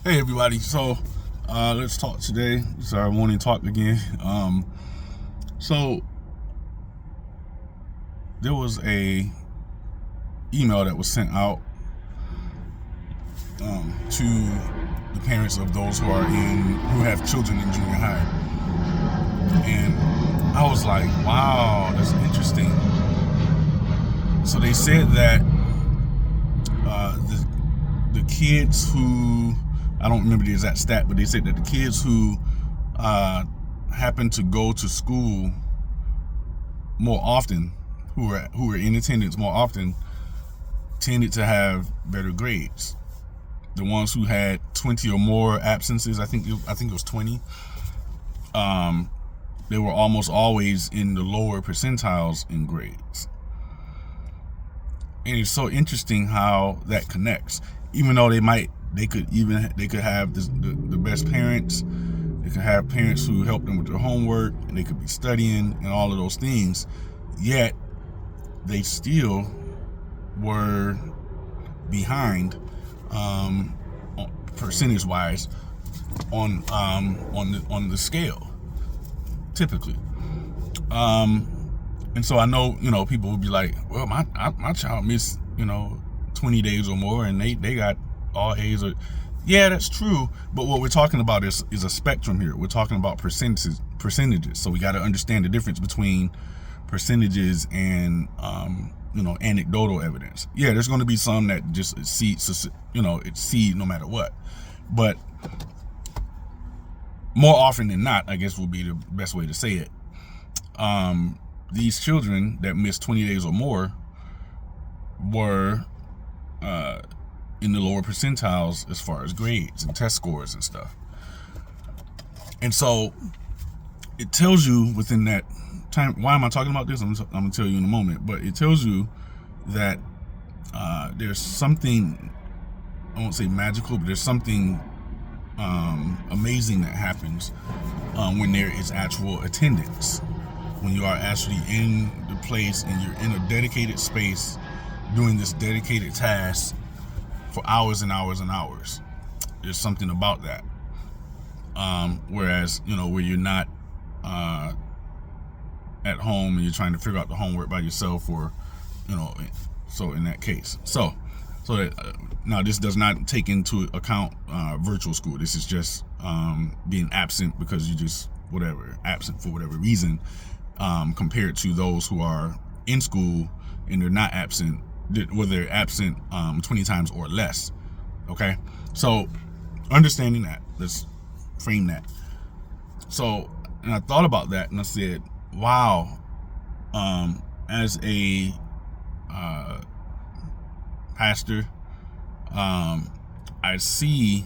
Hey everybody, so let's talk today. It's our morning talk again. So there was a email that was sent out to the parents of those who have children in junior high, and I was like, wow, that's interesting. So they said that the kids who, I don't remember the exact stat, but they said that the kids who happen to go to school more often, who are in attendance more often, tended to have better grades. The ones who had 20 or more absences, I think it was 20, they were almost always in the lower percentiles in grades. And it's so interesting how that connects. Even though they could have the best parents, they could have parents who help them with their homework, and they could be studying and all of those things, yet they still were behind percentage wise on the scale typically. And so I know, people will be like, well, my child missed 20 days or more, and they got all A's. Or, yeah, that's true. But what we're talking about is a spectrum here. We're talking about percentages. So we got to understand the difference between percentages and anecdotal evidence. Yeah, there's going to be some that just exceed, no matter what. But more often than not, I guess would be the best way to say it. These children that missed 20 days or more were in the lower percentiles as far as grades and test scores and stuff. And so it tells you within that time, why am I talking about this? I'm going to tell you in a moment, but it tells you that there's something, I won't say magical, but there's something amazing that happens when there is actual attendance. When you are actually in the place and you're in a dedicated space doing this dedicated task for hours and hours and hours. There's something about that. Whereas, where you're not at home and you're trying to figure out the homework by yourself, or, so in that case. So that, now this does not take into account virtual school. This is just being absent because you just, absent for whatever reason, compared to those who are in school and they're not absent, whether they're absent 20 times or less. Okay, so understanding that, let's frame that. So, and I thought about that and I said, wow, as a pastor, I see,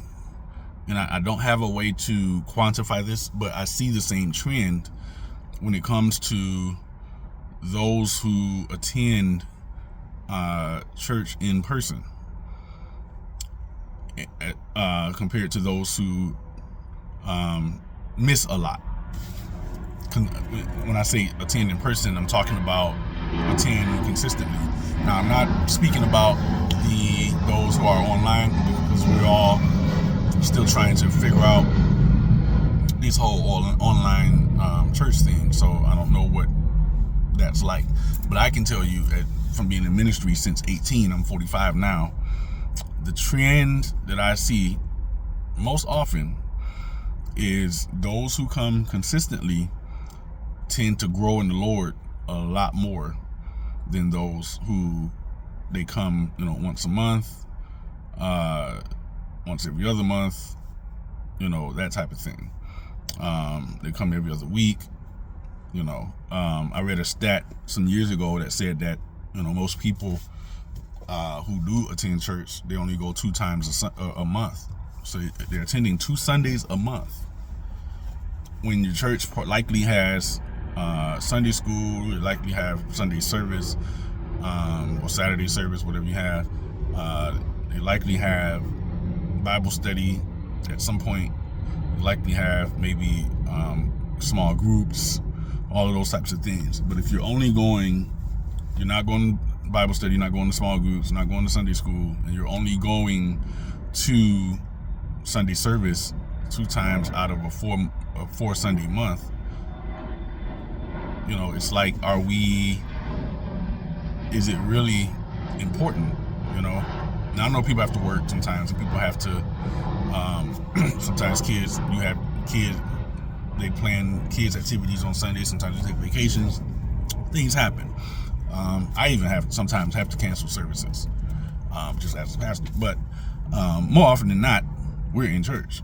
and I don't have a way to quantify this, but I see the same trend when it comes to those who attend church in person compared to those who miss a lot. When I say attend in person, I'm talking about attend consistently. Now, I'm not speaking about those who are online, because we're all still trying to figure out this whole online church thing. So I don't know what that's like, but I can tell you from being in ministry since 18, I'm 45 now, the trend that I see most often is those who come consistently tend to grow in the Lord a lot more than those who they come, once a month, once every other month, that type of thing. They come every other week. I read a stat some years ago that said that most people who do attend church, they only go 2 times a month. So they're attending 2 Sundays a month. When your church likely has Sunday school, it likely have Sunday service, or Saturday service, whatever you have. They likely have Bible study at some point. They likely have maybe small groups, all of those types of things. But if you're only going, you're not going to Bible study, you're not going to small groups, not going to Sunday school, and you're only going to Sunday service 2 times out of a four Sunday month, it's like, is it really important? Now I know people have to work sometimes, and people have to, sometimes you have kids, they plan kids activities on Sundays, sometimes they take vacations, things happen. I even sometimes have to cancel services, just as a pastor, but more often than not, we're in church.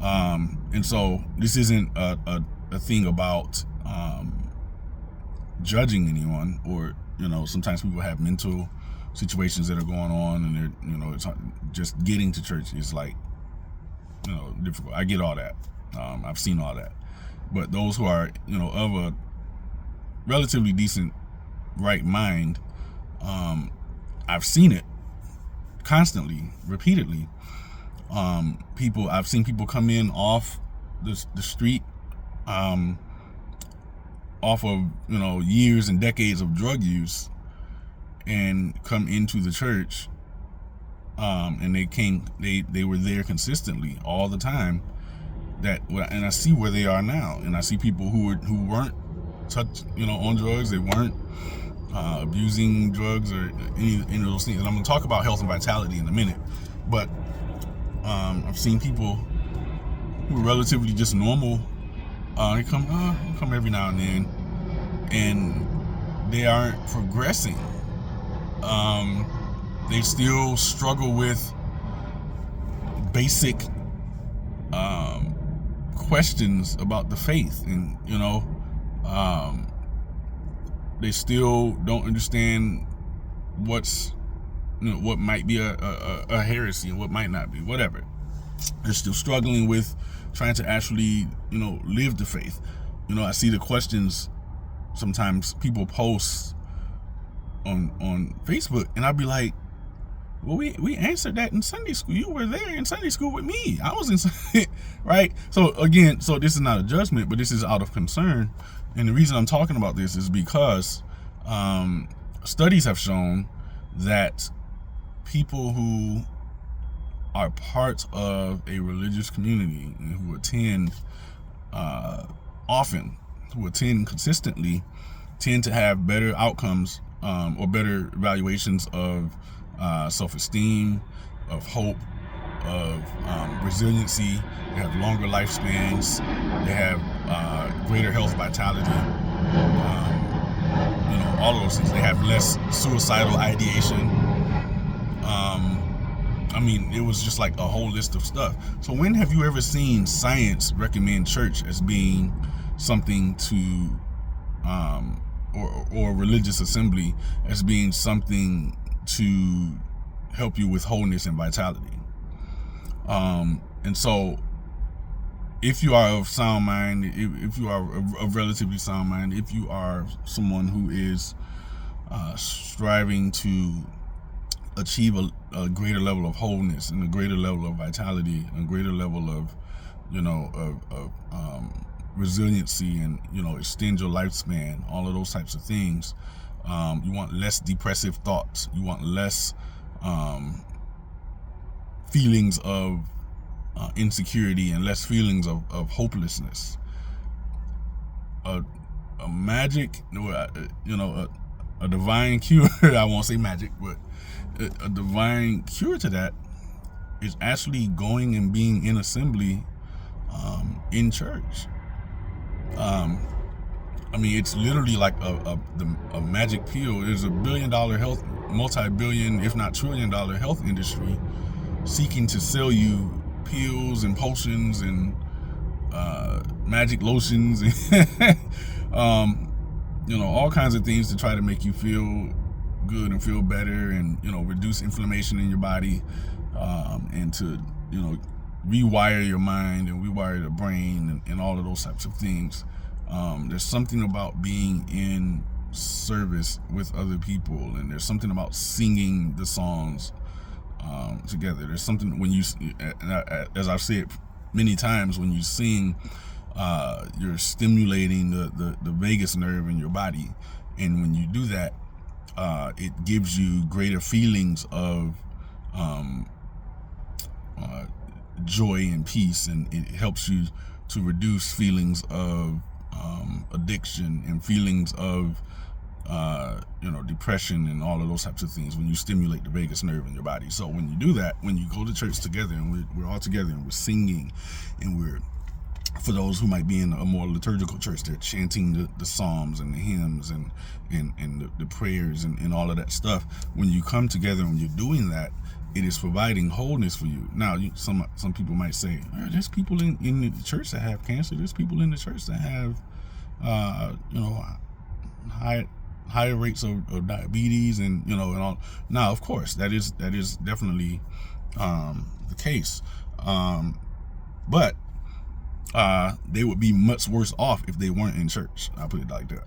And so this isn't a thing about judging anyone, or sometimes people have mental situations that are going on, and they're it's just getting to church is like difficult. I get all that. I've seen all that. But those who are of a relatively decent right mind, I've seen it constantly, repeatedly. I've seen people come in off the street, off of years and decades of drug use, and come into the church, and they were there consistently all the time. And I see where they are now, and I see people who weren't on drugs, they weren't abusing drugs or any of those things. And I'm going to talk about health and vitality in a minute, but I've seen people who are relatively just normal. They come every now and then, and they aren't progressing. They still struggle with basic questions about the faith, and they still don't understand what might be a heresy and what might not be, whatever. They're still struggling with trying to actually live the faith. I see the questions sometimes people post on Facebook, and I'd be like, well, we answered that in Sunday school. You were there in Sunday school with me. I was in Sunday, right? So again, this is not a judgment, but this is out of concern. And the reason I'm talking about this is because studies have shown that people who are part of a religious community and who attend often, who attend consistently, tend to have better outcomes, or better evaluations of self-esteem, of hope, of resiliency. They have longer lifespans. They have greater health, vitality. All of those things. They have less suicidal ideation. It was just like a whole list of stuff. So when have you ever seen science recommend church as being something to, or religious assembly as being something to help you with wholeness and vitality? And so if you are of sound mind, if you are of relatively sound mind, if you are someone who is striving to achieve a greater level of wholeness and a greater level of vitality and a greater level of resiliency, and extend your lifespan, all of those types of things, you want less depressive thoughts, you want less feelings of insecurity, and less feelings of hopelessness. A magic, a divine cure, I won't say magic, but a divine cure to that is actually going and being in assembly in church. It's literally like a magic pill. There's a billion-dollar multi-billion, if not trillion-dollar health industry seeking to sell you pills and potions and magic lotions and all kinds of things to try to make you feel good and feel better, and reduce inflammation in your body, and to rewire your mind and rewire the brain, and all of those types of things. There's something about being in service with other people, and there's something about singing the songs together. There's something when you, as I've said many times, when you sing, you're stimulating the vagus nerve in your body, and when you do that, it gives you greater feelings of joy and peace, and it helps you to reduce feelings of addiction and feelings of depression and all of those types of things when you stimulate the vagus nerve in your body. So when you do that, when you go to church together and we're all together and we're singing, and we're, for those who might be in a more liturgical church, they're chanting the psalms and the hymns and the prayers and all of that stuff. When you come together and you're doing that, it is providing wholeness for you. Now, some people might say, there's people in the church that have cancer. There's people in the church that have, higher rates of diabetes and and all. Now, of course, that is definitely the case. But they would be much worse off if they weren't in church. I'll put it like that.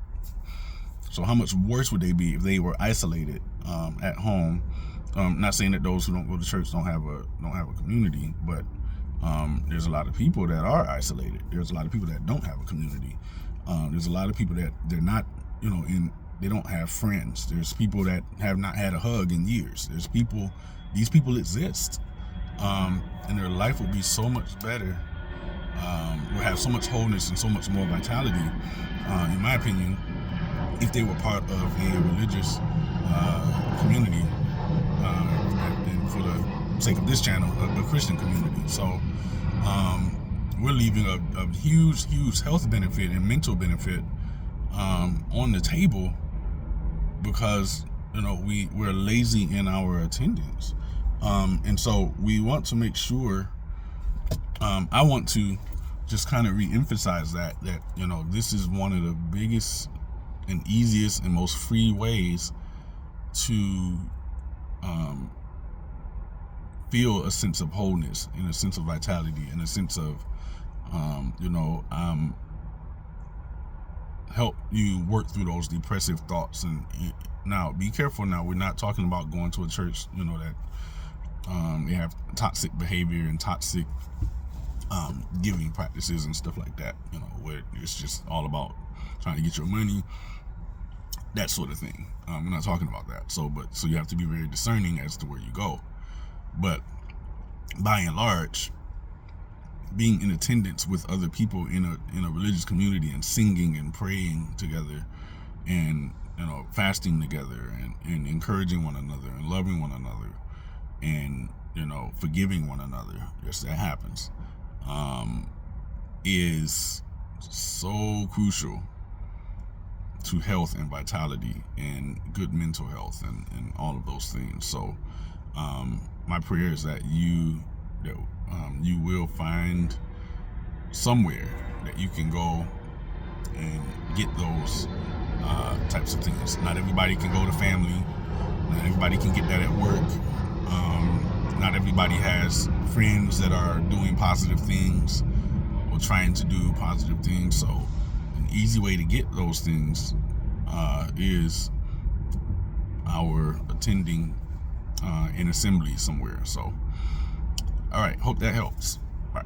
So how much worse would they be if they were isolated at home? Not saying that those who don't go to church don't have a community, but there's a lot of people that are isolated. There's a lot of people that don't have a community. There's a lot of people that they're not, they don't have friends. There's people that have not had a hug in years. These people exist, and their life will be so much better. Will have so much wholeness and so much more vitality, in my opinion, if they were part of a religious community, and for the sake of this channel, a Christian community. So we're leaving a huge health benefit and mental benefit on the table because we're lazy in our attendance, and so we want to make sure. I want to just kind of re-emphasize that this is one of the biggest and easiest and most free ways to feel a sense of wholeness and a sense of vitality and a sense of help you work through those depressive thoughts. And now be careful. Now, we're not talking about going to a church that they have toxic behavior and toxic giving practices and stuff like that, where it's just all about trying to get your money, that sort of thing. We're not talking about that. So you have to be very discerning as to where you go. But by and large, being in attendance with other people in a religious community and singing and praying together and fasting together and encouraging one another and loving one another and forgiving one another, yes, that happens, is so crucial to health and vitality and good mental health and all of those things. So my prayer is that you will find somewhere that you can go and get those types of things. Not everybody can go to family. Not everybody can get that at work. Not everybody has friends that are doing positive things or trying to do positive things. So an easy way to get those things is our attending an assembly somewhere. So, all right, hope that helps. Bye.